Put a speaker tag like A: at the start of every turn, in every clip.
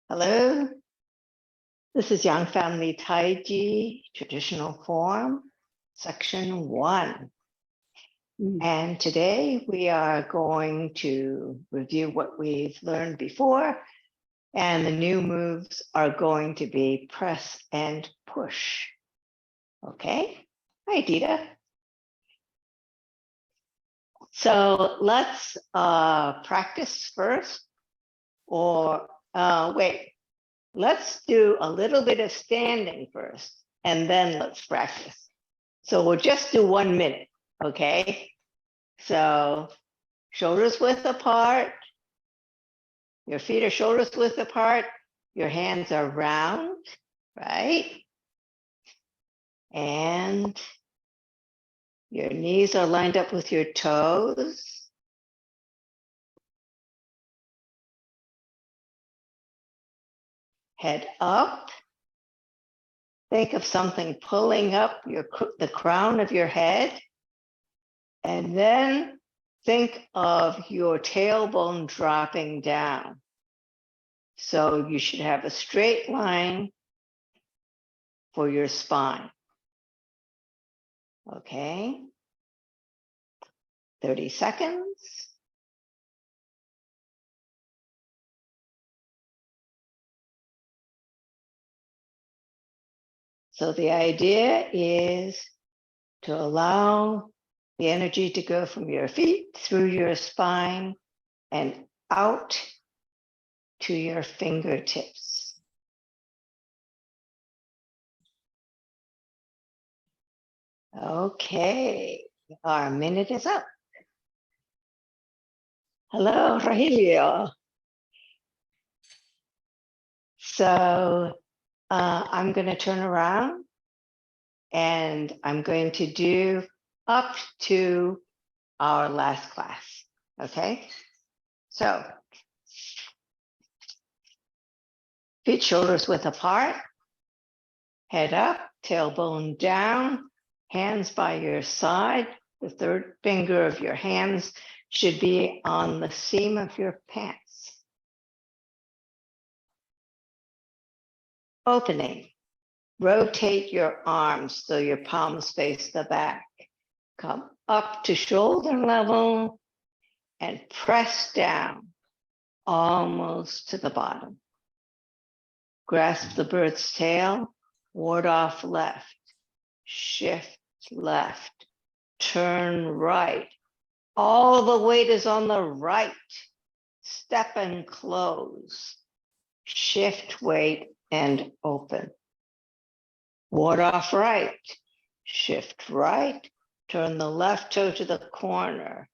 A: Hello, this is Young Family Taiji, Traditional Form, Section 1. And today we are going to review what we've learned before, and the new moves are going to be press and push. Okay, hi Rita. So let's practice first, or wait. Let's do a little bit of standing first, and then let's practice. So we'll just do 1 minute, okay? So shoulders width apart, your feet are shoulders width apart, your hands are round, right? And your knees are lined up with your toes. Head up. Think of something pulling up the crown of your head. And then think of your tailbone dropping down. So you should have a straight line for your spine. Okay. 30 seconds. So the idea is to allow the energy to go from your feet through your spine and out to your fingertips. Okay, our minute is up. Hello, Rogelio. So I'm going to turn around and I'm going to do up to our last class. Okay, so feet shoulders width apart, head up, tailbone down, hands by your side. The third finger of your hands should be on the seam of your pants. Opening. Rotate your arms so your palms face the back. Come up to shoulder level and press down almost to the bottom. Grasp the bird's tail, ward off left, shift left, turn right. All the weight is on the right. Step and close. Shift weight and open. Ward off right, shift right, turn the left toe to the corner.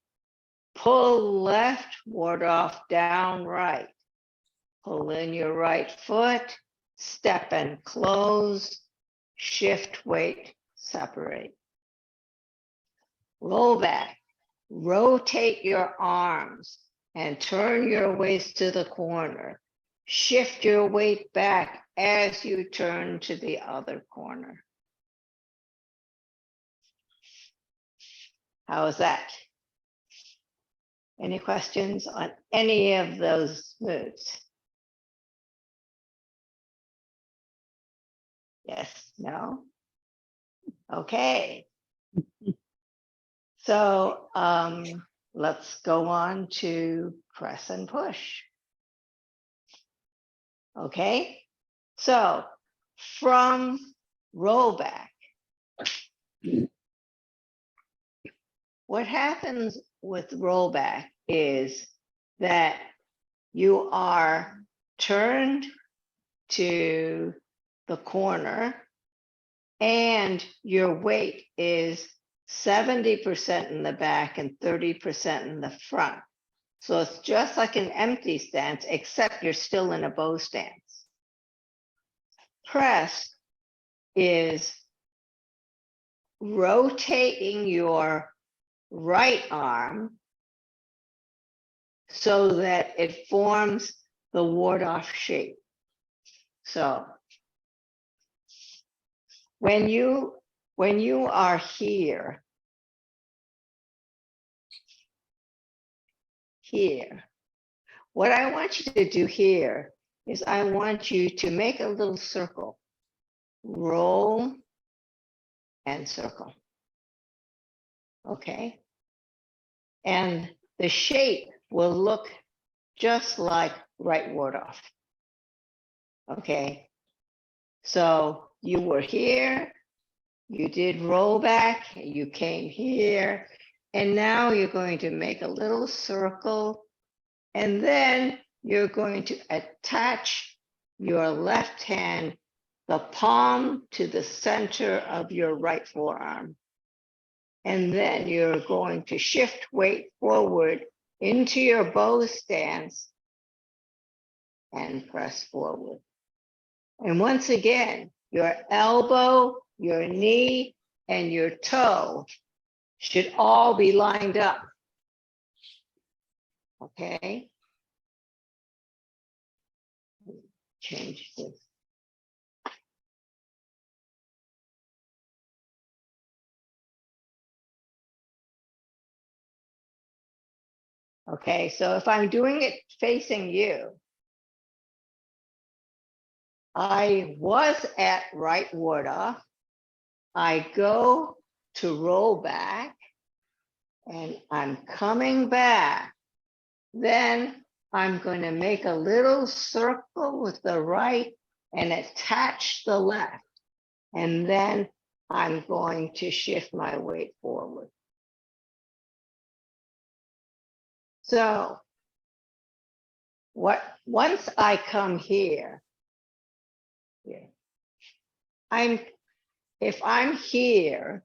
A: Pull left, ward off down right. Pull in your right foot, step and close, shift weight, separate. Roll back, rotate your arms and turn your waist to the corner. Shift your weight back as you turn to the other corner. How is that? Any questions on any of those moves? Yes, no? Okay. So let's go on to press and push. Okay, so from roll back, what happens with rollback is that you are turned to the corner and your weight is 70% in the back and 30% in the front. So it's just like an empty stance, except you're still in a bow stance. Press is rotating your right arm so that it forms the ward-off shape. So when you are here, what I want you to do here is I want you to make a little circle. Roll and circle. Okay? And the shape will look just like right ward off. Okay? So you were here, you did roll back, you came here, and now you're going to make a little circle, and then you're going to attach your left hand, the palm to the center of your right forearm. And then you're going to shift weight forward into your bow stance and press forward. And once again, your elbow, your knee, and your toe should all be lined up. Okay? Change this. Okay, so if I'm doing it facing you, I was at right ward off. I go to roll back and I'm coming back. Then I'm going to make a little circle with the right and attach the left. And then I'm going to shift my weight forward. So once I come here, if I'm here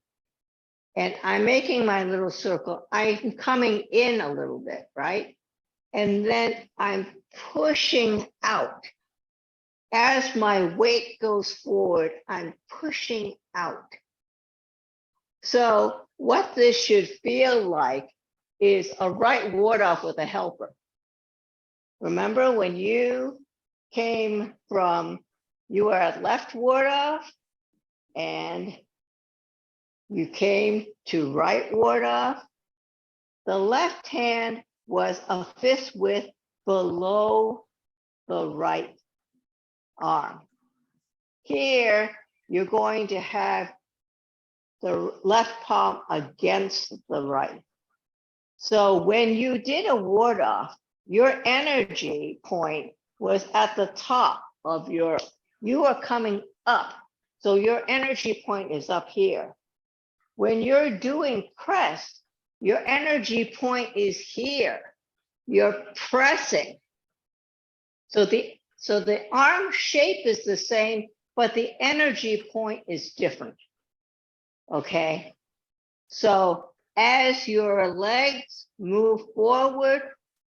A: and I'm making my little circle, I'm coming in a little bit, right? And then I'm pushing out. As my weight goes forward, I'm pushing out. So what this should feel like is a right ward off with a helper. Remember when you came from, you were at left ward off and you came to right ward off. The left hand was a fist width below the right arm. Here, you're going to have the left palm against the right. So when you did a ward off, your energy point was at the top of you are coming up. So your energy point is up here. When you're doing press, your energy point is here. You're pressing. So the arm shape is the same, but the energy point is different. Okay? So as your legs move forward,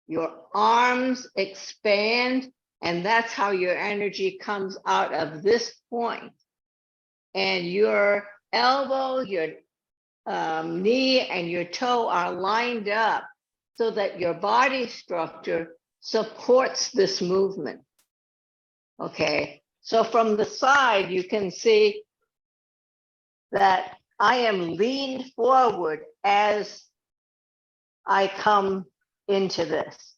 A: your arms expand, and that's how your energy comes out of this point. And your elbow, your knee, and your toe are lined up so that your body structure supports this movement. Okay, so from the side, you can see that I am leaned forward as I come into this.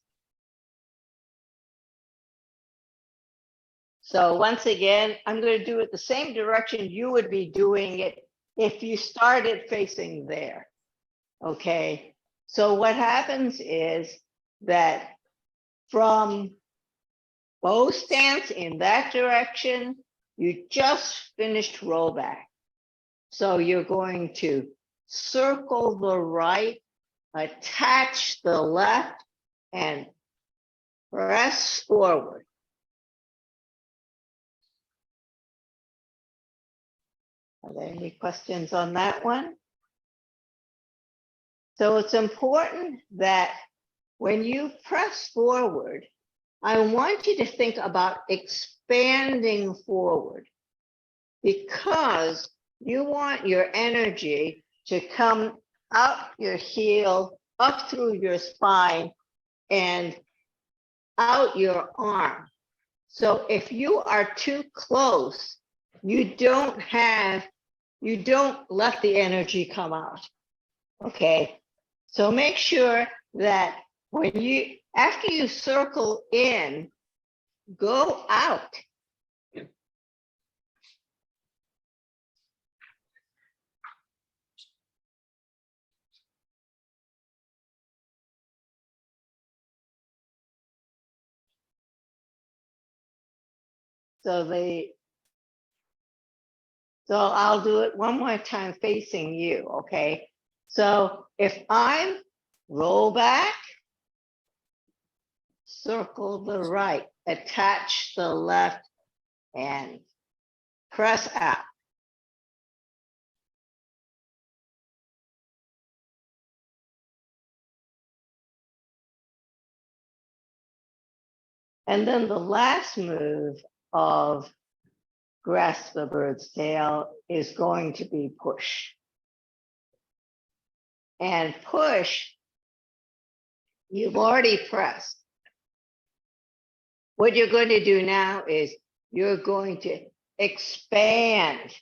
A: So once again, I'm going to do it the same direction you would be doing it if you started facing there. Okay, so what happens is that from bow stance in that direction, you just finished roll back. So you're going to circle the right, attach the left, and press forward. Are there any questions on that one? So it's important that when you press forward, I want you to think about expanding forward, because you want your energy to come up your heel, up through your spine, and out your arm. So if you are too close, you don't let the energy come out. Okay, so make sure that after you circle in, go out. So I'll do it one more time facing you, okay? So if I'm roll back, circle the right, attach the left, and press out. And then the last move of grasp the bird's tail is going to be push. And push, you've already pressed. What you're going to do now is you're going to expand,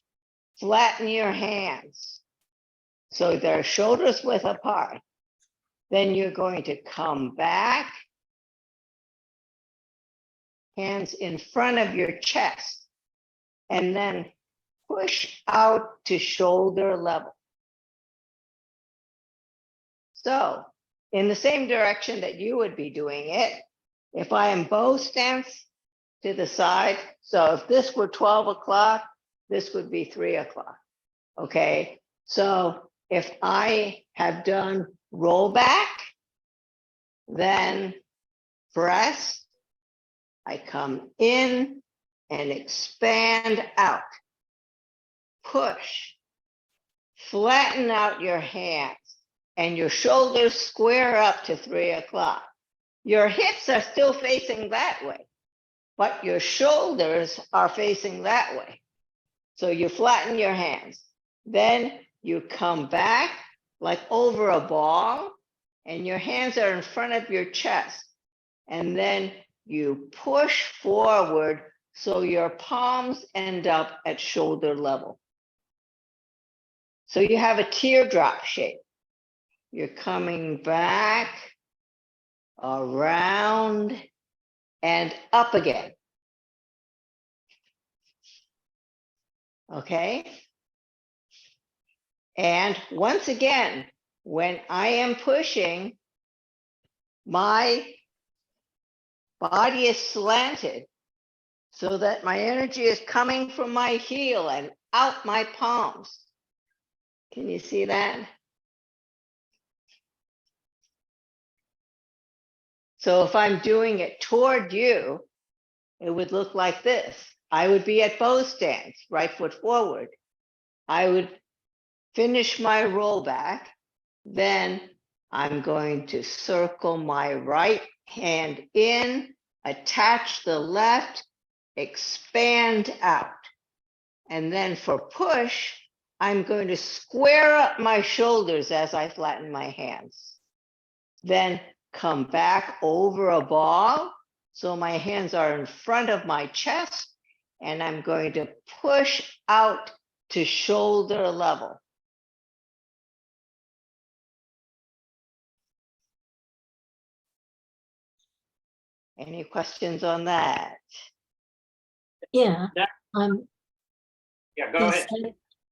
A: flatten your hands so they're shoulders width apart. Then you're going to come back, hands in front of your chest, and then push out to shoulder level. So in the same direction that you would be doing it, if I am bow stance to the side, so if this were 12 o'clock, this would be 3 o'clock, okay? So if I have done roll back, then press, I come in and expand out, push, flatten out your hands, and your shoulders square up to 3 o'clock. Your hips are still facing that way, but your shoulders are facing that way. So you flatten your hands. Then you come back like over a ball, and your hands are in front of your chest. And then you push forward so your palms end up at shoulder level. So you have a teardrop shape. You're coming back, around, and up again. Okay? And once again, when I am pushing, my body is slanted so that my energy is coming from my heel and out my palms. Can you see that? So if I'm doing it toward you, it would look like this. I would be at bow stance, right foot forward. I would finish my roll back. Then I'm going to circle my right hand in, attach the left, expand out. And then for push, I'm going to square up my shoulders as I flatten my hands. Then come back over a ball. So my hands are in front of my chest, and I'm going to push out to shoulder level. Any questions on that?
B: Yeah.
C: Yeah. Yeah, go ahead.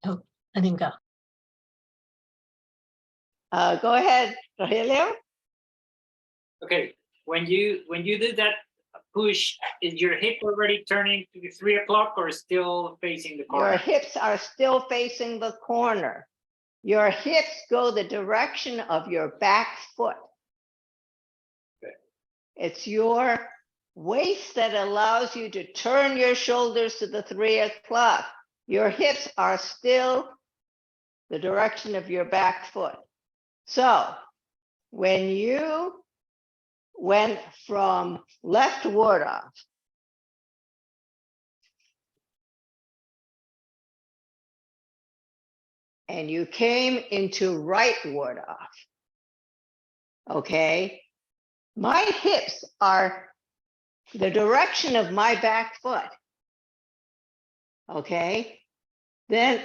B: Oh, I didn't go.
A: Go ahead, Rogelio.
C: Okay, when you do that push, is your hip already turning to 3 o'clock or still facing the corner?
A: Your hips are still facing the corner. Your hips go the direction of your back foot.
C: Okay.
A: It's your waist that allows you to turn your shoulders to the 3 o'clock. Your hips are still the direction of your back foot. So when you went from left ward off and you came into right ward off, okay, my hips are the direction of my back foot, okay? Then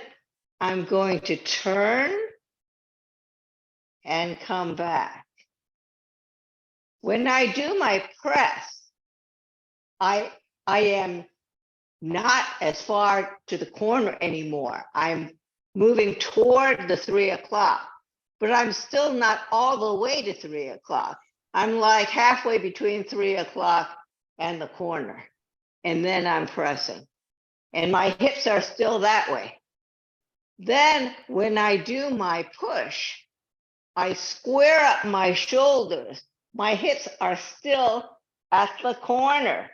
A: I'm going to turn and come back. When I do my press, I am not as far to the corner anymore. I'm moving toward the 3 o'clock, but I'm still not all the way to 3 o'clock. I'm like halfway between 3 o'clock and the corner. And then I'm pressing. And my hips are still that way. Then when I do my push, I square up my shoulders. My hips are still at the corner.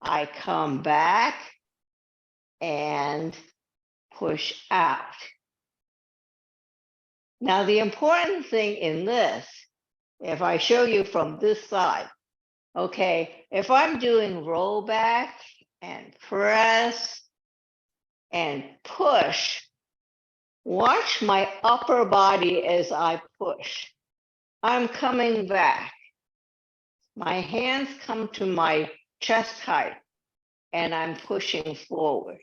A: I come back and push out. Now, the important thing in this, if I show you from this side, okay, if I'm doing roll back and press and push, watch my upper body as I push. I'm coming back. My hands come to my chest height and I'm pushing forward.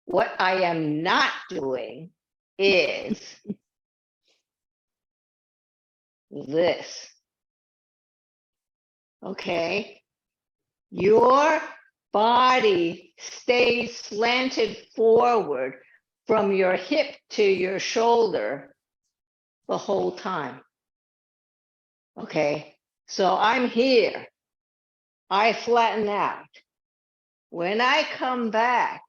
A: What I am not doing is this. Okay? Your body stays slanted forward from your hip to your shoulder the whole time. Okay? So I'm here. I flatten out. When I come back,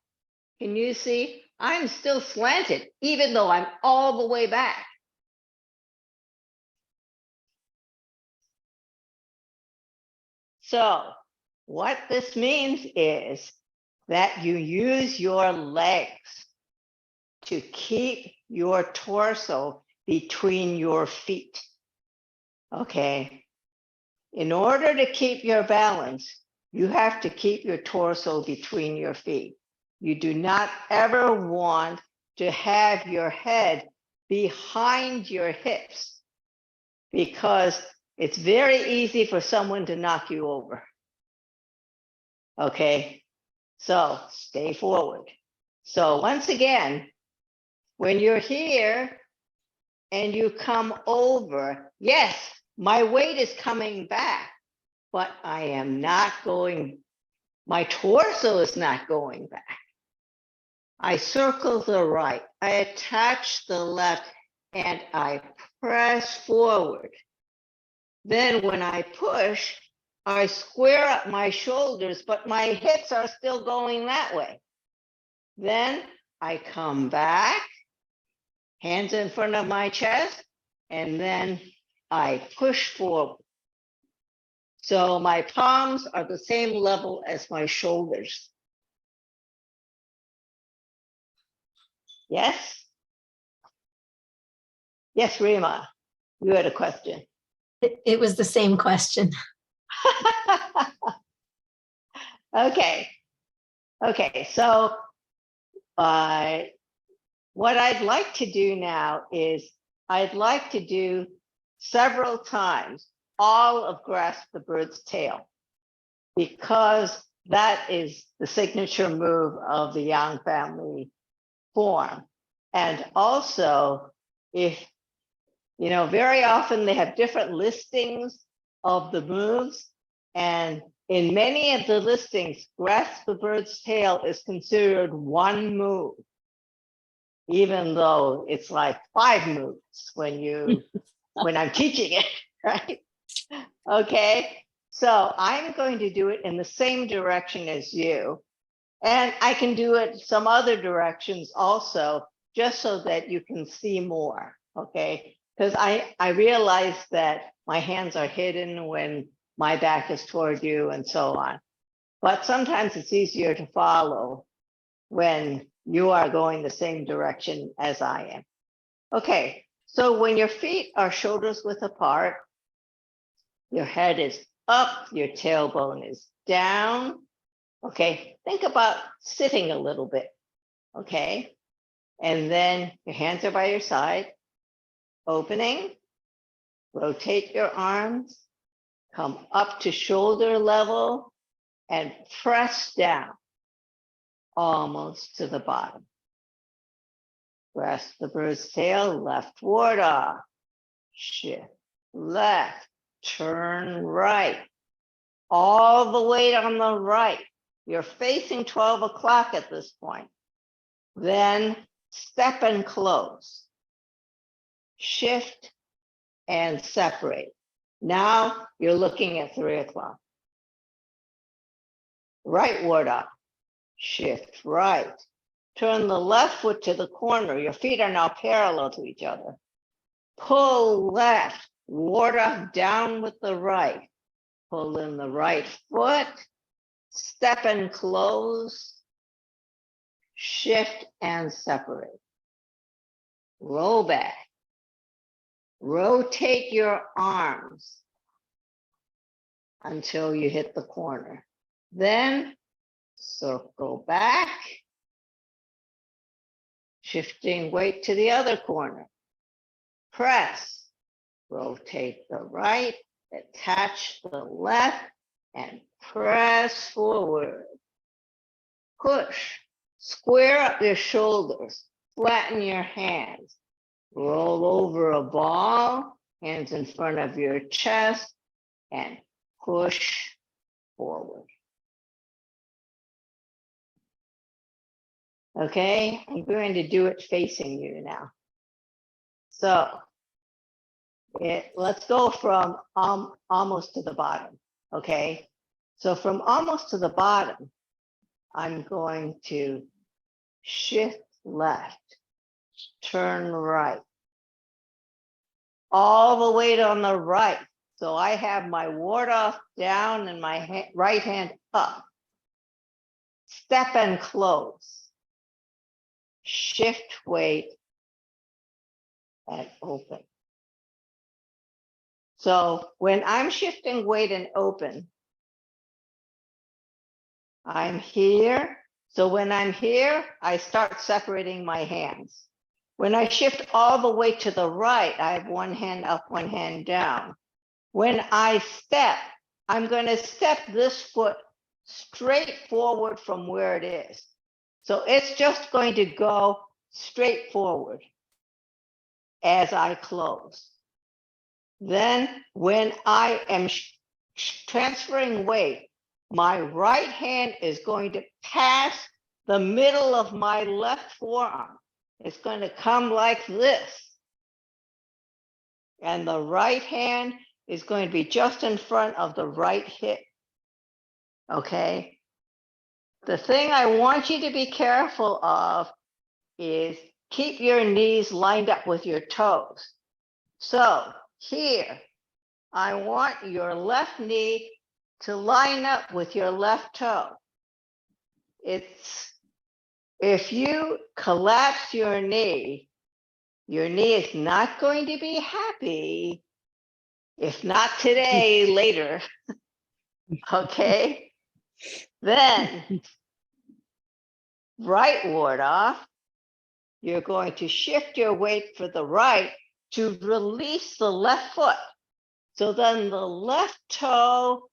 A: can you see? I'm still slanted, even though I'm all the way back. So what this means is that you use your legs to keep your torso between your feet. Okay. In order to keep your balance, you have to keep your torso between your feet. You do not ever want to have your head behind your hips because it's very easy for someone to knock you over. Okay, so stay forward. So once again, when you're here and you come over, yes, my weight is coming back, but I am not going, my torso is not going back. I circle the right, I attach the left, and I press forward. Then when I push, I square up my shoulders, but my hips are still going that way. Then I come back, hands in front of my chest, and then I push forward. So my palms are the same level as my shoulders. Yes? Yes, Rima, you had a question.
B: It was the same question.
A: Okay. Okay, so what I'd like to do now is I'd like to do several times all of Grasp the Bird's Tail, because that is the signature move of the Yang family form. And also, if, you know, very often they have different listings of the moves. And in many of the listings, Grasp the Bird's Tail is considered one move, even though it's like 5 moves when I'm teaching it, right? Okay, so I'm going to do it in the same direction as you. And I can do it some other directions also, just so that you can see more, okay? Because I realize that my hands are hidden when my back is toward you and so on. But sometimes it's easier to follow when you are going the same direction as I am. Okay, so when your feet are shoulders width apart, your head is up, your tailbone is down. Okay, think about sitting a little bit. Okay, and then your hands are by your side, opening, rotate your arms, come up to shoulder level, and press down almost to the bottom. Grasp the bird's tail, left ward off, shift left, turn right, all the weight on the right. You're facing 12 o'clock at this point. Then step and close. Shift and separate. Now you're looking at 3 o'clock. Right ward up. Shift right. Turn the left foot to the corner. Your feet are now parallel to each other. Pull left. Ward up down with the right. Pull in the right foot. Step and close. Shift and separate. Roll back. Rotate your arms until you hit the corner. Then circle back, shifting weight to the other corner. Press, rotate the right, attach the left, and press forward. Push, square up your shoulders, flatten your hands. Roll over a ball, hands in front of your chest, and push forward. Okay, I'm going to do it facing you now. So let's go from almost to the bottom. Okay, so from almost to the bottom, I'm going to shift left, turn right, all the weight on the right. So I have my ward off down and my right hand up. Step and close. Shift weight and open. So when I'm shifting weight and open, I'm here. So when I'm here, I start separating my hands. When I shift all the way to the right, I have one hand up, one hand down. When I step, I'm going to step this foot straight forward from where it is. So it's just going to go straight forward as I close. Then when I am transferring weight, my right hand is going to pass the middle of my left forearm. It's going to come like this. And the right hand is going to be just in front of the right hip. Okay? The thing I want you to be careful of is keep your knees lined up with your toes. So here, I want your left knee to line up with your left toe. If you collapse your knee is not going to be happy. If not today, later. Okay? Then, right ward off, you're going to shift your weight for the right to release the left foot. So then the left toe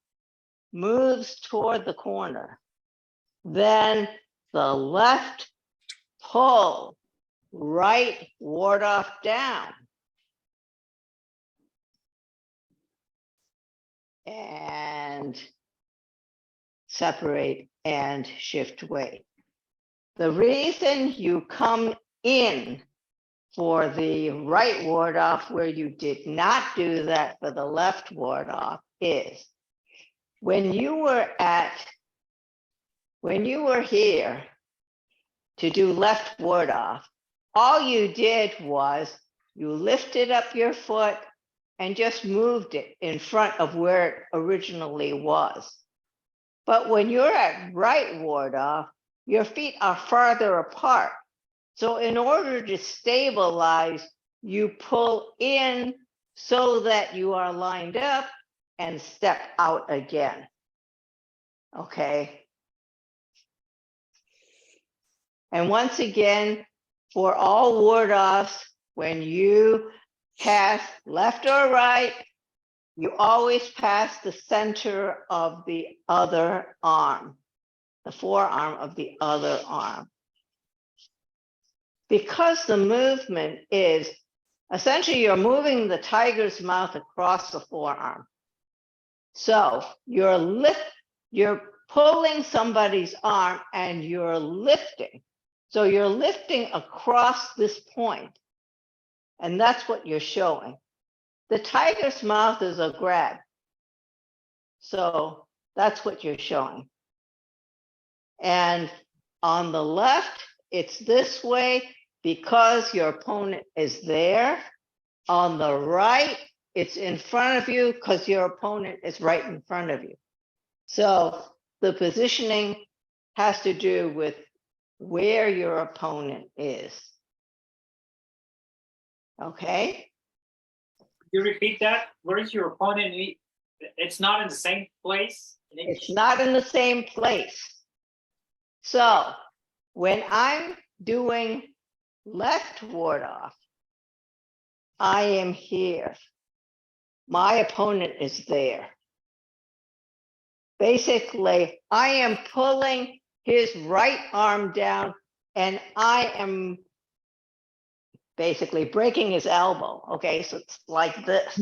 A: moves toward the corner. Then the left pull, right ward off down. And separate and shift weight. The reason you come in for the right ward off where you did not do that for the left ward off is when you were here to do left ward off, all you did was you lifted up your foot and just moved it in front of where it originally was. But when you're at right ward off, your feet are farther apart. So in order to stabilize, you pull in so that you are lined up and step out again. Okay. And once again, for all ward offs, when you pass left or right, you always pass the center of the other arm, the forearm of the other arm. Because the movement is essentially you're moving the tiger's mouth across the forearm. So you're pulling somebody's arm and you're lifting. So you're lifting across this point, and that's what you're showing. The tiger's mouth is a grab. So that's what you're showing. And on the left, it's this way because your opponent is there. On the right, it's in front of you because your opponent is right in front of you. So the positioning has to do with where your opponent is. Okay?
C: Could you repeat that? Where is your opponent? It's not in the same place?
A: It's not in the same place. So when I'm doing left ward off, I am here. My opponent is there. Basically, I am pulling his right arm down and I am basically breaking his elbow. Okay, so it's like this.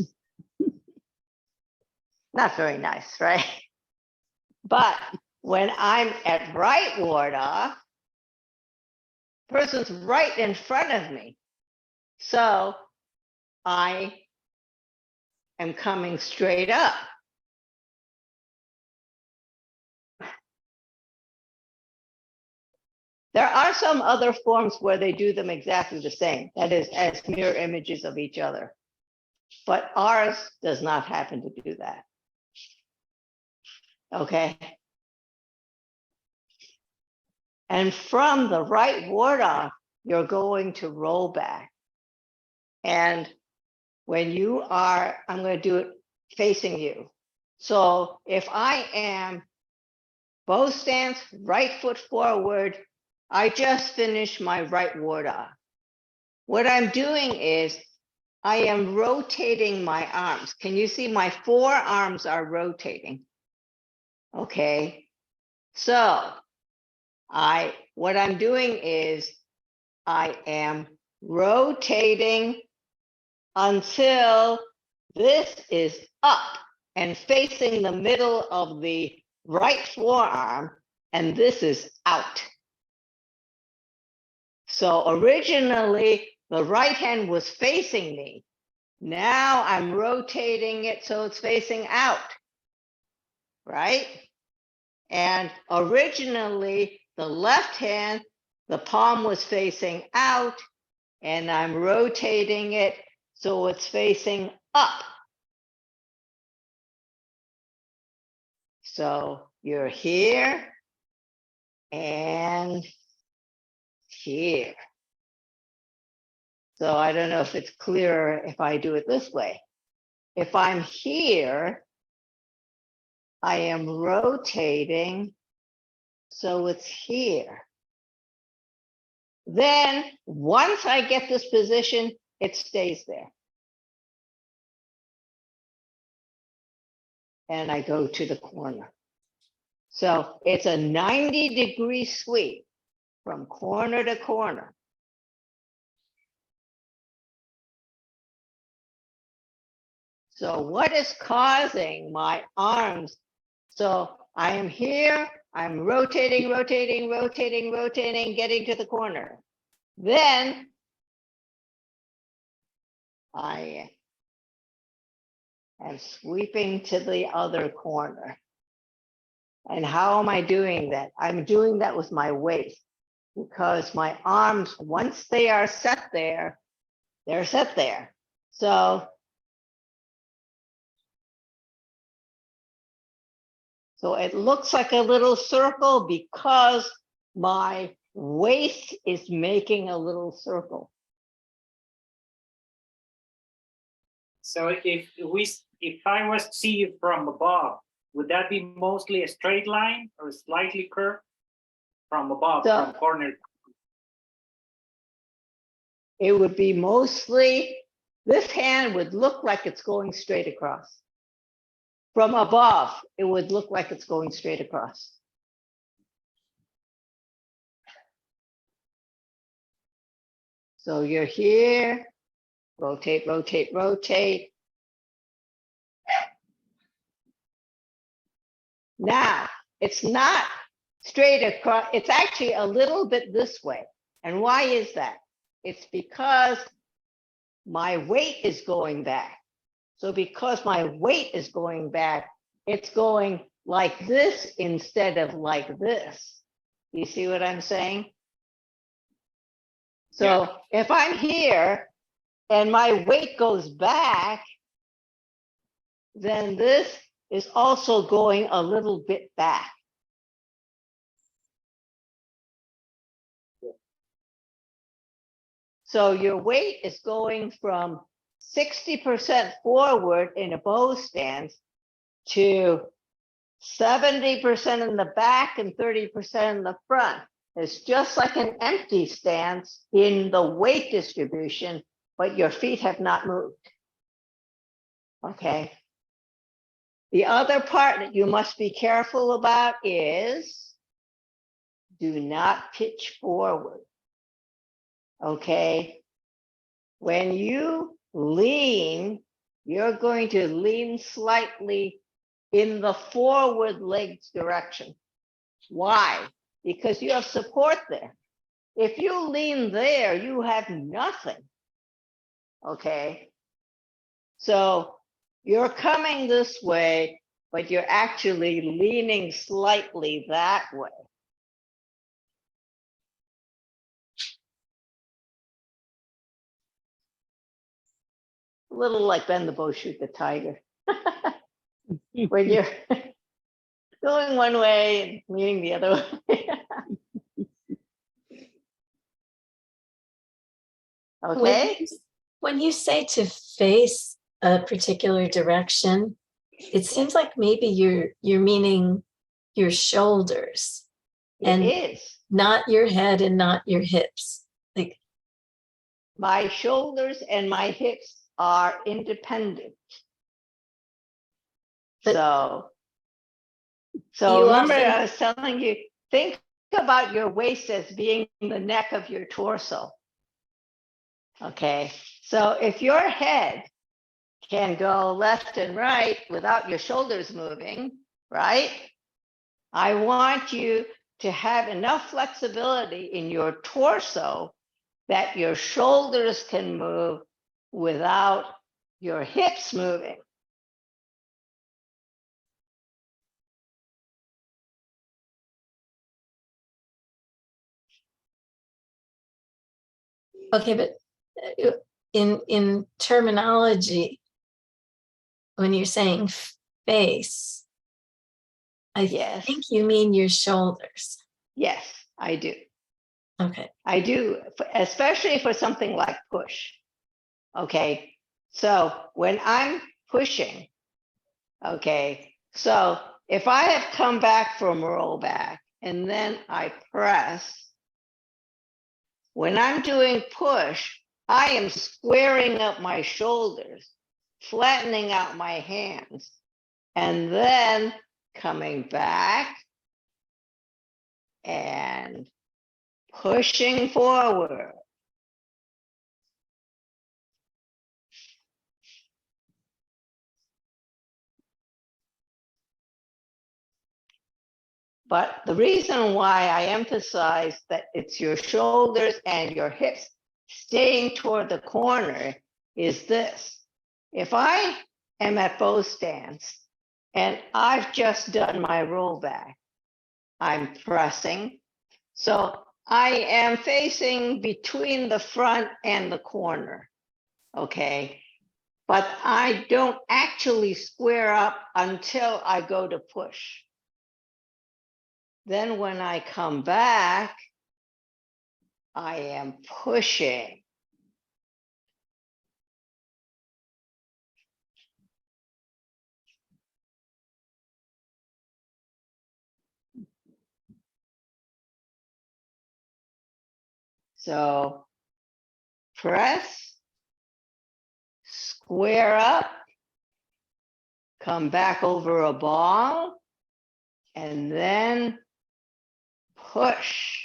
A: Not very nice, right? But when I'm at right ward off, person's right in front of me. So I am coming straight up. There are some other forms where they do them exactly the same, that is, as mirror images of each other. But ours does not happen to do that. Okay. And from the right ward off, you're going to roll back. And when you are, I'm going to do it facing you. So if I am bow stance, right foot forward, I just finished my right ward off. What I'm doing is I am rotating my arms. Can you see my forearms are rotating? Okay. So what I'm doing is I am rotating until this is up and facing the middle of the right forearm, and this is out. So originally, the right hand was facing me. Now I'm rotating it so it's facing out, right? And originally, the left hand, the palm was facing out, and I'm rotating it so it's facing up. So you're here and here. So I don't know if it's clearer if I do it this way. If I'm here, I am rotating so it's here. Then once I get this position, it stays there. And I go to the corner. So it's a 90-degree sweep from corner to corner. So what is causing my arms? So I am here, I'm rotating, rotating, rotating, rotating, getting to the corner. Then I am sweeping to the other corner. And how am I doing that? I'm doing that with my waist because my arms, once they are set there, they're set there. So it looks like a little circle because my waist is making a little circle.
C: So if I was to see you from above, would that be mostly a straight line or slightly curved from above,
A: So
C: from corner?
A: it would be mostly, this hand would look like it's going straight across. From above, it would look like it's going straight across. So you're here, rotate, rotate, rotate. Now, it's not straight across, it's actually a little bit this way. And why is that? It's because my weight is going back. So because my weight is going back, it's going like this instead of like this. You see what I'm saying? So if I'm here and my weight goes back, then this is also going a little bit back. So your weight is going from 60% forward in a bow stance to 70% in the back and 30% in the front. It's just like an empty stance in the weight distribution, but your feet have not moved. Okay. The other part that you must be careful about is do not pitch forward. Okay. When you lean, you're going to lean slightly in the forward legs direction. Why? Because you have support there. If you lean there, you have nothing. Okay. So you're coming this way, but you're actually leaning slightly that way. A little like bend the bow, shoot the tiger. When you're going one way and leaning the other way. Okay.
B: When you say to face a particular direction, it seems like maybe you're meaning your shoulders and
A: It is.
B: not your head and not your hips. Like
A: My shoulders and my hips are independent.
B: But
A: so
B: you
A: remember
B: often-
A: I was telling you, think about your waist as being the neck of your torso. Okay, so if your head can go left and right without your shoulders moving, right? I want you to have enough flexibility in your torso that your shoulders can move without your hips moving.
B: Okay, but in terminology, when you're saying face, I
A: Yes.
B: think you mean your shoulders.
A: Yes, I do.
B: Okay.
A: I do, especially for something like push. Okay, so when I'm pushing, okay, so if I have come back from roll back and then I press, when I'm doing push, I am squaring up my shoulders, flattening out my hands, and then coming back and pushing forward. But the reason why I emphasize that it's your shoulders and your hips staying toward the corner is this. If I am at bow stance and I've just done my roll back, I'm pressing. So I am facing between the front and the corner, okay? But I don't actually square up until I go to push. Then when I come back, I am pushing. So press, square up, come back over a ball, and then push.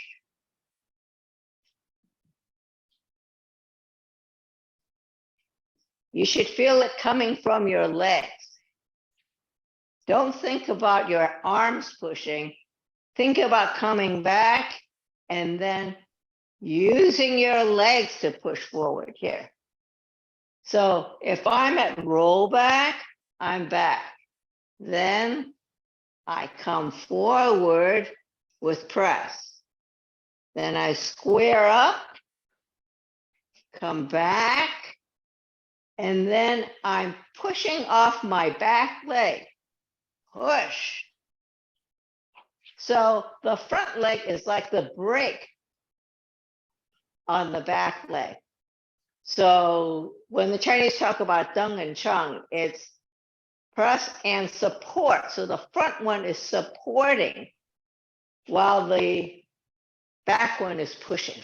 A: You should feel it coming from your legs. Don't think about your arms pushing. Think about coming back and then using your legs to push forward here. So if I'm at roll back, I'm back. Then I come forward with press. Then I square up, come back, and then I'm pushing off my back leg. Push. So the front leg is like the brake on the back leg. So when the Chinese talk about deng and cheng, it's press and support. So the front one is supporting while the back one is pushing.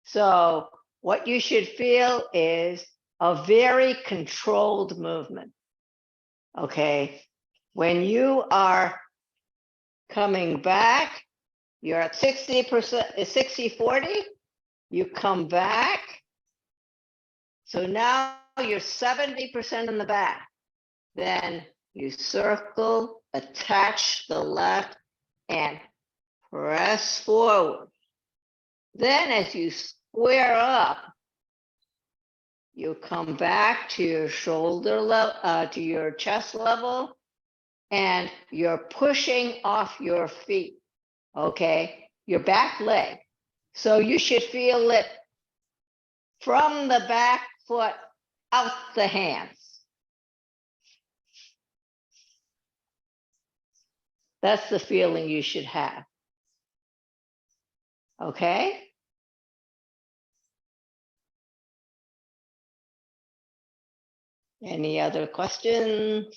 A: So what you should feel is a very controlled movement. Okay. When you are coming back, you're at 60%, 60-40, you come back. So now you're 70% in the back. Then you circle, attach the left, and press forward. Then as you square up, you come back to your shoulder level, to your chest level, and you're pushing off your feet, okay? Your back leg. So you should feel it from the back foot out the hands. That's the feeling you should have. Okay? Any other questions?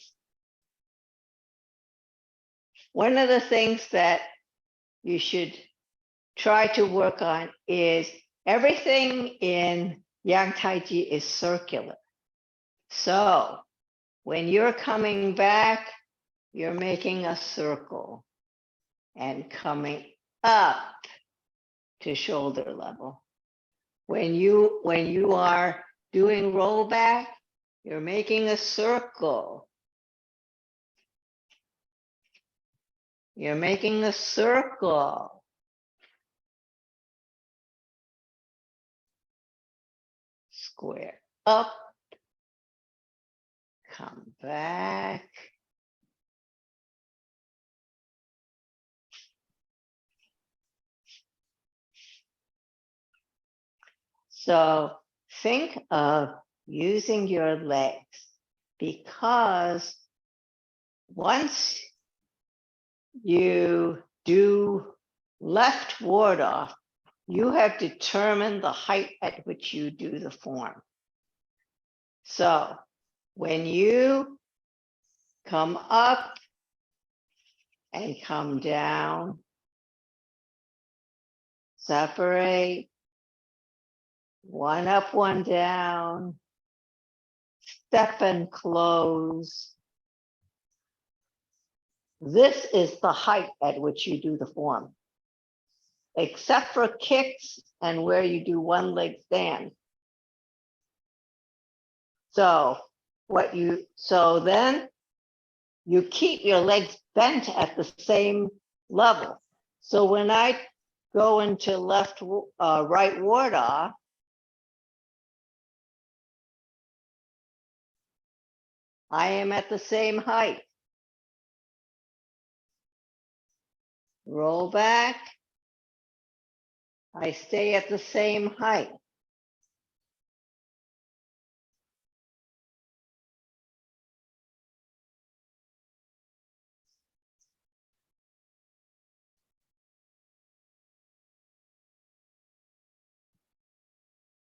A: One of the things that you should try to work on is everything in Yang Taiji is circular. So when you're coming back, you're making a circle and coming up to shoulder level. When you are doing rollback, you're making a circle. You're making a circle. Square up, come back. So think of using your legs, because once you do left ward off, you have determined the height at which you do the form. So when you come up and come down, separate, one up, one down, step and close. This is the height at which you do the form, except for kicks and where you do one leg stand. So then you keep your legs bent at the same level. So when I go into right ward off, I am at the same height. Roll back, I stay at the same height.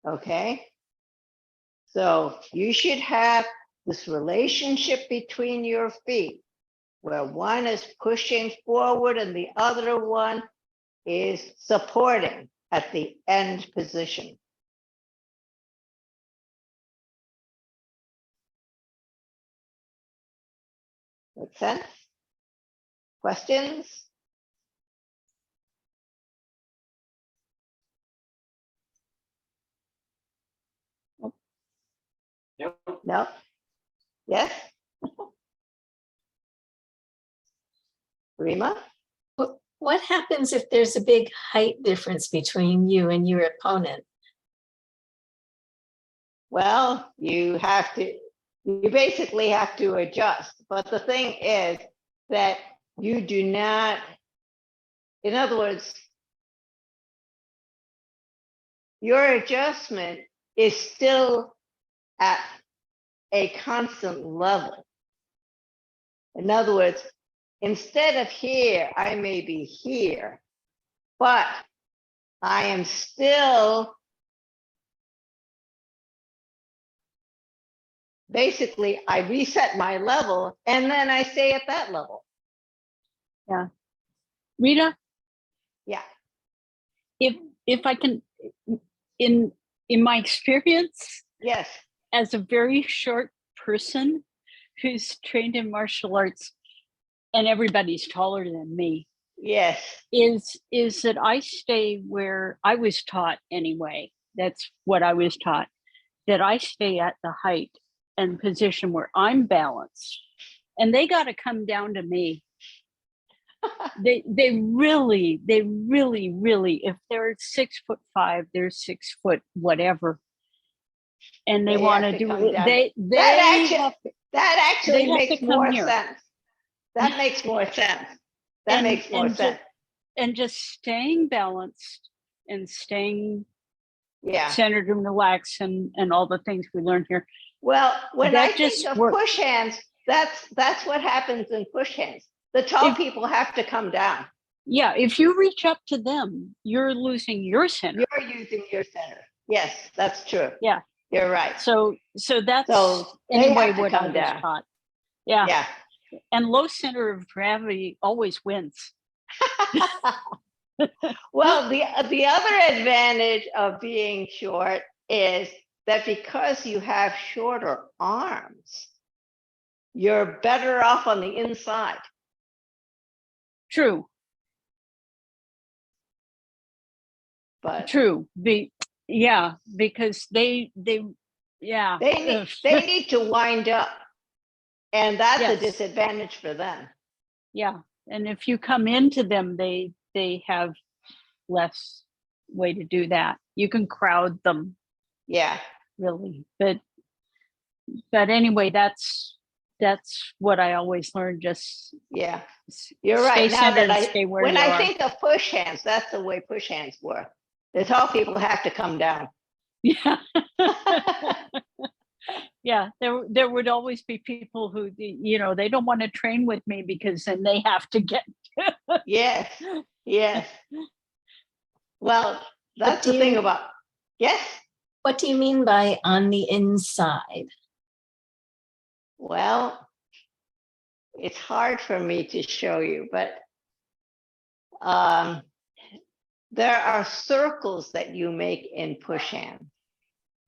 A: Okay, so you should have this relationship between your feet where one is pushing forward and the other one is supporting at the end position. Make sense? Questions? No? Yes? Rima?
B: What happens if there's a big height difference between you and your opponent?
A: Well, you basically have to adjust. But the thing is that you do not, in other words, your adjustment is still at a constant level. In other words, instead of here, I may be here, but I am still basically, I reset my level and then I stay at that level.
D: Rita,
A: Yeah.
D: if I can, in my experience
A: Yes.
D: as a very short person who's trained in martial arts, and everybody's taller than me,
A: Yes.
D: is that I stay where I was taught anyway. That's what I was taught, that I stay at the height and position where I'm balanced. And they got to come down to me. They really, if they're 6'5", they're 6 foot whatever, and they want to do
A: come
D: it.
A: down.
D: They
A: That actually
D: have
A: makes
D: to come
A: more
D: here.
A: sense. That makes more sense. That makes more sense.
D: And just staying balanced and staying
A: Yeah.
D: centered and relaxed and all the things we learned here.
A: Well, when
D: That
A: I
D: just
A: think of
D: works.
A: push hands, that's what happens in push hands. The tall
D: If-
A: people have to come down.
D: Yeah, if you reach up to them, you're losing your center.
A: You're using your center. Yes, that's true.
D: Yeah.
A: You're right.
D: So that's
A: So they
D: anyway
A: have to
D: what I
A: come
D: was
A: down.
D: taught. Yeah.
A: Yeah.
D: And low center of gravity always wins.
A: Well, the other advantage of being short is that because you have shorter arms, you're better off on the inside.
D: True.
A: But
D: True. Because they yeah.
A: they need to wind up, and that's a
D: Yes.
A: disadvantage for them.
D: Yeah. And if you come into them, they have less way to do that. You can crowd them,
A: Yeah.
D: really. But anyway, that's what I always learned. Just
A: Yeah. You're right.
D: stay
A: Now
D: centered
A: that
D: and stay where
A: when
D: you
A: I
D: are.
A: think of push hands, that's the way push hands work. The tall people have to come down.
D: Yeah. Yeah, there would always be people who, they don't want to train with me because then they have to get.
A: Yes. Yes. Well, that's the thing about, yes.
B: What do you mean by on the inside?
A: Well, it's hard for me to show you, but there are circles that you make in push hand.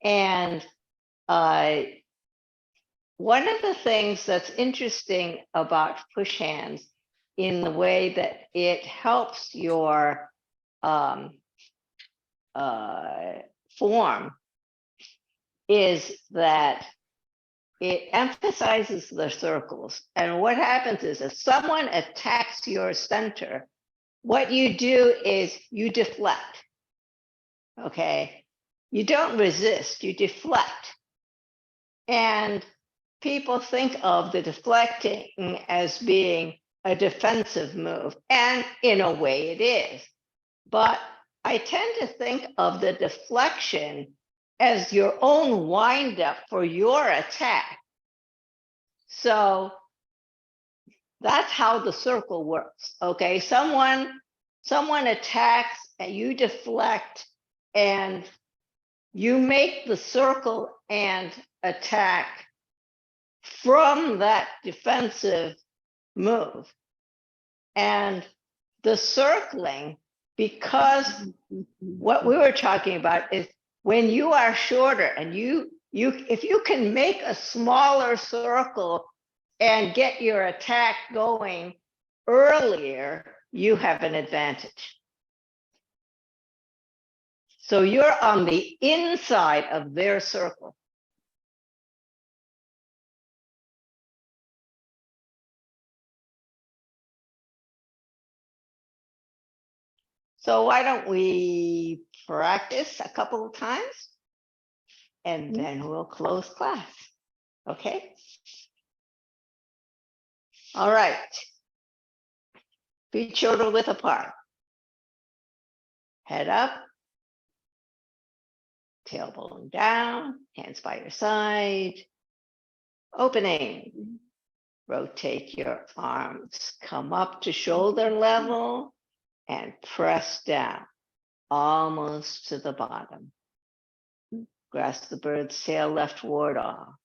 A: And one of the things that's interesting about push hands in the way that it helps your form is that it emphasizes the circles. And what happens is if someone attacks your center, what you do is you deflect. Okay. You don't resist, you deflect. And people think of the deflecting as being a defensive move. And in a way it is. But I tend to think of the deflection as your own windup for your attack. So that's how the circle works. Okay, someone attacks and you deflect and you make the circle and attack from that defensive move. And the circling, because what we were talking about is when you are shorter and if you can make a smaller circle and get your attack going earlier, you have an advantage. So you're on the inside of their circle. So why don't we practice a couple of times? And then we'll close class. Okay? All right. Feet shoulder width apart. Head up. Tailbone down. Hands by your side. Opening. Rotate your arms. Come up to shoulder level and press down almost to the bottom. Grasp the bird's tail leftward off.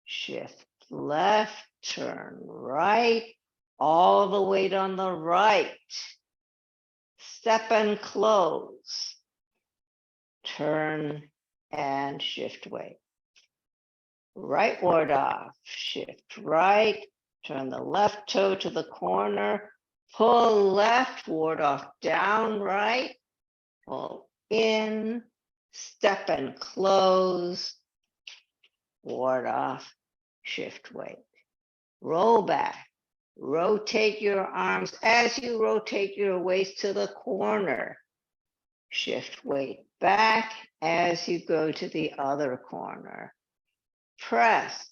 A: Shift left, turn right, all the weight on the right. Step and close. Turn and shift weight. Rightward off, shift right, turn the left toe to the corner, pull leftward off, down right, pull in, step and close, ward off, shift weight. Roll back, rotate your arms as you rotate your waist to the corner. Shift weight back as you go to the other corner. Press,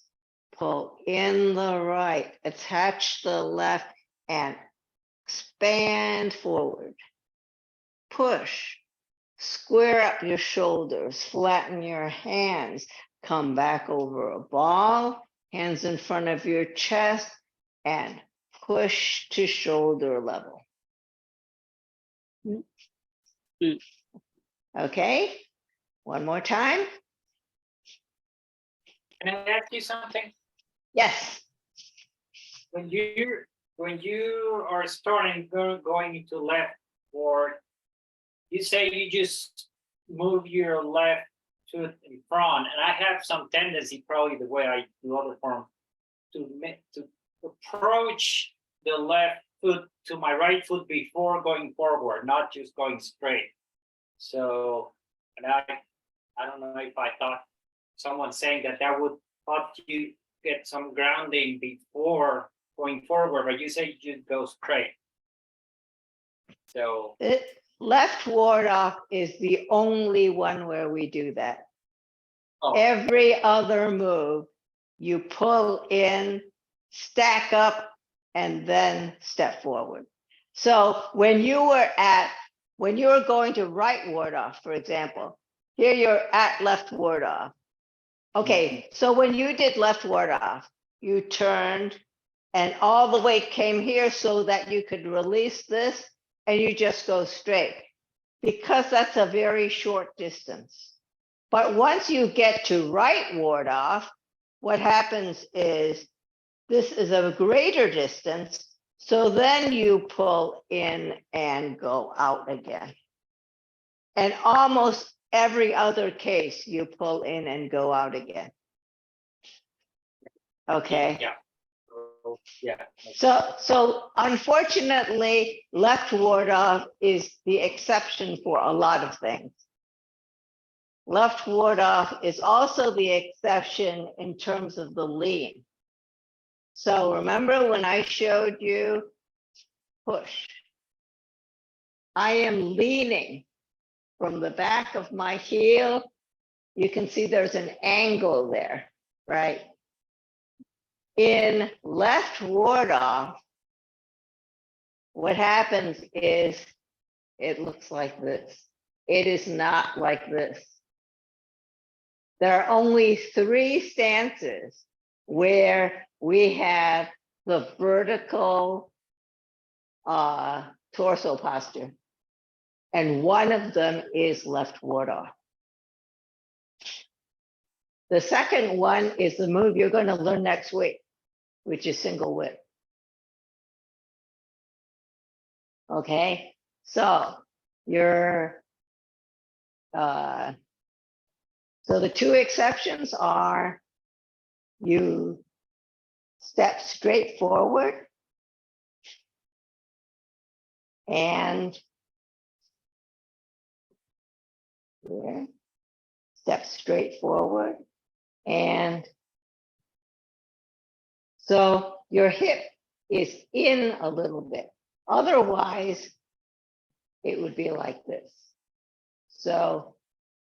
A: pull in the right, attach the left, and expand forward. Push, square up your shoulders, flatten your hands, come back over a ball, hands in front of your chest, and push to shoulder level. Okay, one more time.
C: Can I ask you something?
A: Yes.
C: When you are starting going into left forward, you say you just move your left foot in front, and I have some tendency, probably the way I do other form, to approach the left foot to my right foot before going forward, not just going straight. So, and I don't know if I thought someone saying that would help you get some grounding before going forward, but you say you go straight. So
A: Left ward off is the only one where we do that.
C: oh,
A: Every other move, you pull in, stack up, and then step forward. So when you were going to right ward off, for example, here you're at left ward off. Okay, so when you did left ward off, you turned and all the weight came here so that you could release this and you just go straight, because that's a very short distance. But once you get to right ward off, what happens is this is a greater distance. So then you pull in and go out again. And almost every other case, you pull in and go out again. Okay.
C: yeah. Yeah.
A: So unfortunately, left ward off is the exception for a lot of things. Left ward off is also the exception in terms of the lean. So remember when I showed you push, I am leaning from the back of my heel. You can see there's an angle there, right? In left ward off, what happens is it looks like this. It is not like this. There are only 3 stances where we have the vertical torso posture. And one of them is left ward off. The second one is the move you're going to learn next week, which is single whip. Okay, so you're so the 2 exceptions are you step straight forward and here, step straight forward, and so your hip is in a little bit. Otherwise, it would be like this. So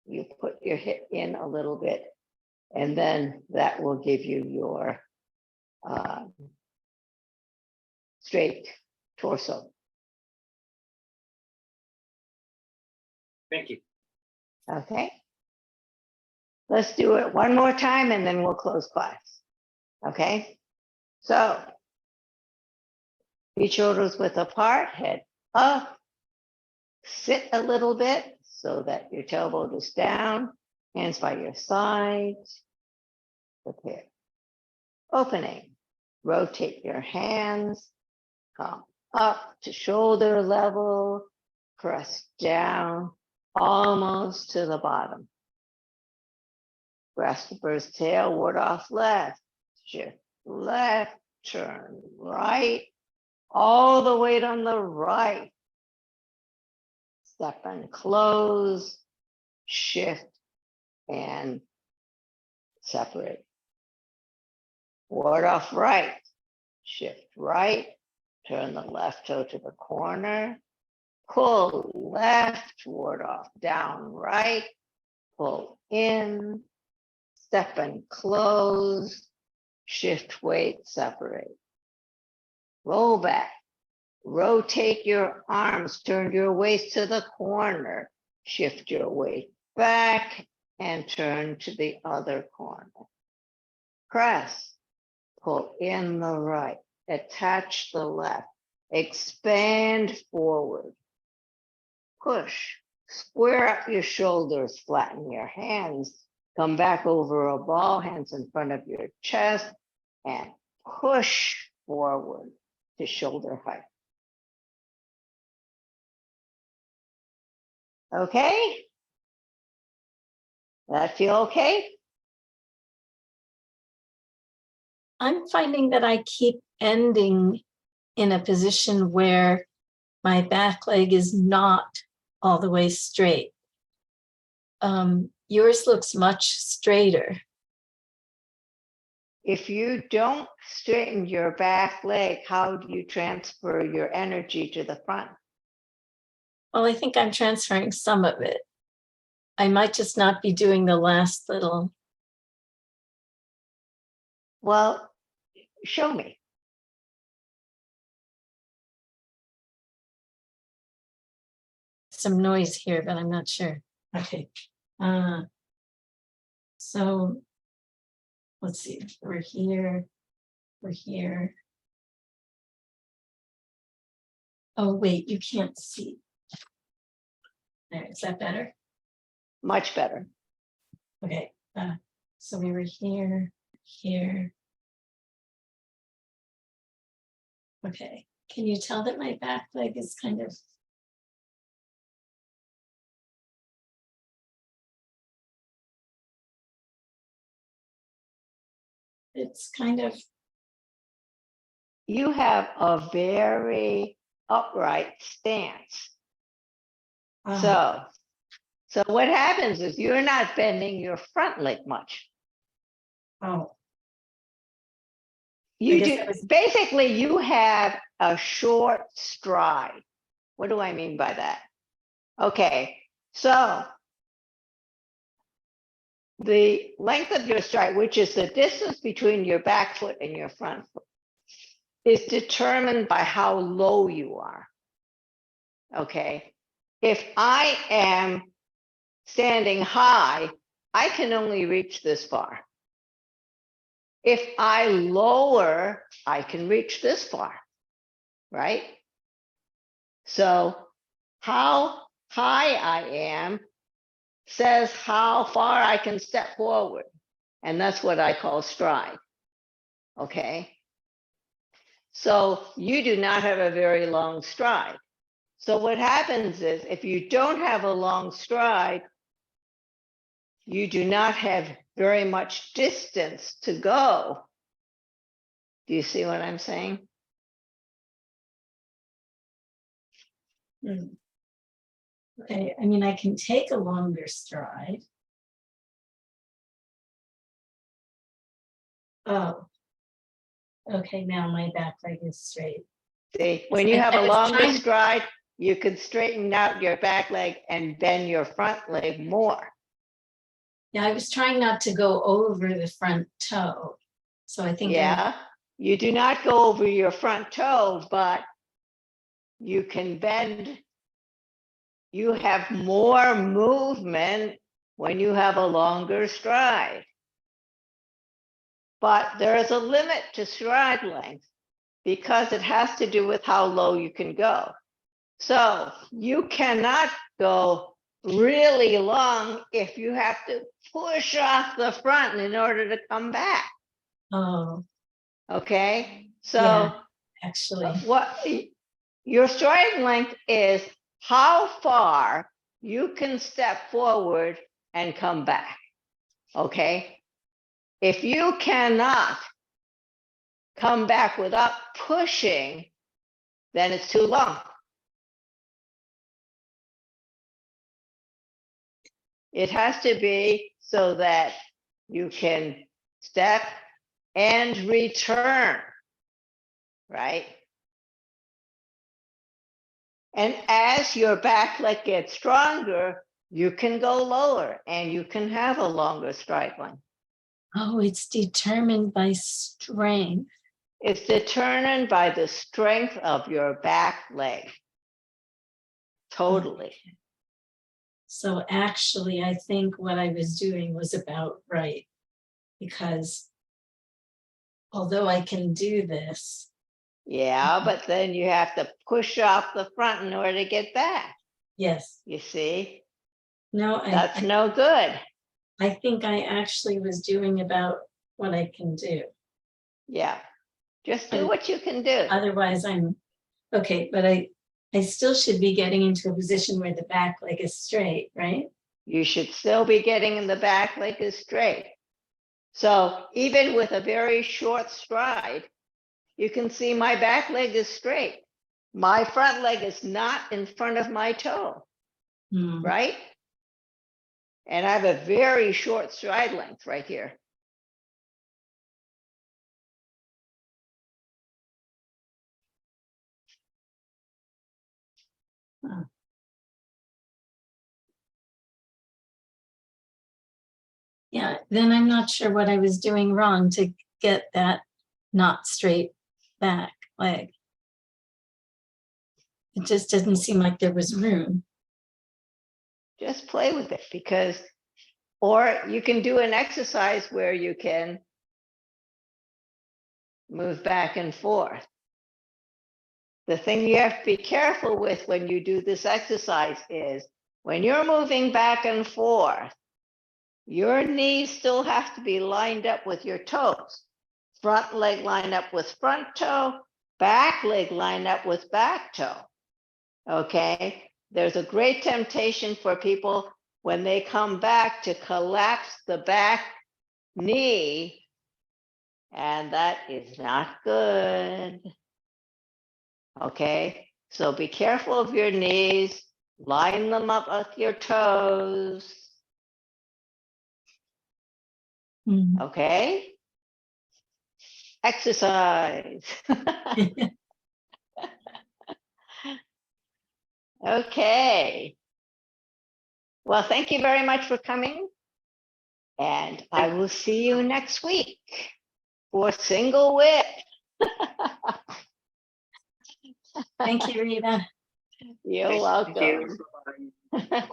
A: you put your hip in a little bit, and then that will give you your straight torso.
C: Thank you.
A: Okay. Let's do it one more time and then we'll close class. Okay. So feet shoulders width apart, head up, sit a little bit so that your tailbone is down, hands by your sides. Prepare. Opening. Rotate your hands, come up to shoulder level, press down almost to the bottom. Grasp the bird's tail, ward off left, shift left, turn right, all the weight on the right. Step and close, shift and separate. Ward off right, shift right, turn the left toe to the corner, pull left, ward off down right, pull in, step and close, shift weight, separate. Roll back, rotate your arms, turn your waist to the corner, shift your weight back and turn to the other corner. Press, pull in the right, attach the left, expand forward, push, square up your shoulders, flatten your hands, come back over a ball, hands in front of your chest, and push forward to shoulder height. Okay? That feel okay?
B: I'm finding that I keep ending in a position where my back leg is not all the way straight. Yours looks much straighter.
A: If you don't straighten your back leg, how do you transfer your energy to the front?
B: Well, I think I'm transferring some of it. I might just not be doing the last little.
A: Well, show me.
B: Some noise here, but I'm not sure. Okay. So let's see. We're here. We're here. Oh, wait, you can't see. There, is that better?
A: Much better.
B: Okay. So we were here, here. Okay. Can you tell that my back leg is kind of. It's kind of.
A: You have a very upright stance. So what happens is you're not bending your front leg much.
B: Oh.
A: You do, basically you have a short stride. What do I mean by that? Okay, so the length of your stride, which is the distance between your back foot and your front foot, is determined by how low you are. Okay, if I am standing high, I can only reach this far. If I lower, I can reach this far, right? So how high I am says how far I can step forward. And that's what I call stride, okay? So you do not have a very long stride. So what happens is if you don't have a long stride, you do not have very much distance to go. Do you see what I'm saying?
B: Okay, I mean, I can take a longer stride. Oh. Okay, now my back leg is straight.
A: See, when you have a longer stride, you could straighten out your back leg and bend your front leg more.
B: Yeah, I was trying not to go over the front toe. So I think
A: Yeah, you do not go over your front toe, but you can bend. You have more movement when you have a longer stride. But there is a limit to stride length because it has to do with how low you can go. So you cannot go really long if you have to push off the front in order to come back.
B: oh,
A: Okay, so
B: Yeah. actually,
A: what your stride length is how far you can step forward and come back. Okay, if you cannot come back without pushing, then it's too long. It has to be so that you can step and return, right? And as your back leg gets stronger, you can go lower and you can have a longer stride length.
B: oh, it's determined by strength.
A: It's determined by the strength of your back leg. Totally.
B: So actually, I think what I was doing was about right. Because although I can do this,
A: Yeah, but then you have to push off the front in order to get back.
B: yes,
A: You see,
B: no,
A: that's no good.
B: I think I actually was doing about what I can do.
A: Yeah, just do what you can do.
B: Otherwise, I'm okay, but I still should be getting into a position where the back leg is straight, right?
A: You should still be getting in the back leg is straight. So even with a very short stride, you can see my back leg is straight. My front leg is not in front of my toe,
B: Hmm.
A: right? And I have a very short stride length right here.
B: Yeah, then I'm not sure what I was doing wrong to get that not straight back leg. It just doesn't seem like there was room.
A: Just play with it because, or you can do an exercise where you can move back and forth. The thing you have to be careful with when you do this exercise is when you're moving back and forth, your knees still have to be lined up with your toes. Front leg lined up with front toe, back leg lined up with back toe. Okay, there's a great temptation for people when they come back to collapse the back knee, and that is not good. Okay, so be careful of your knees, line them up with your toes.
B: Hmm.
A: Okay, exercise. Okay. Well, thank you very much for coming. And I will see you next week for single width.
B: Thank you, Rita.
A: You're
C: Thank you.
A: welcome.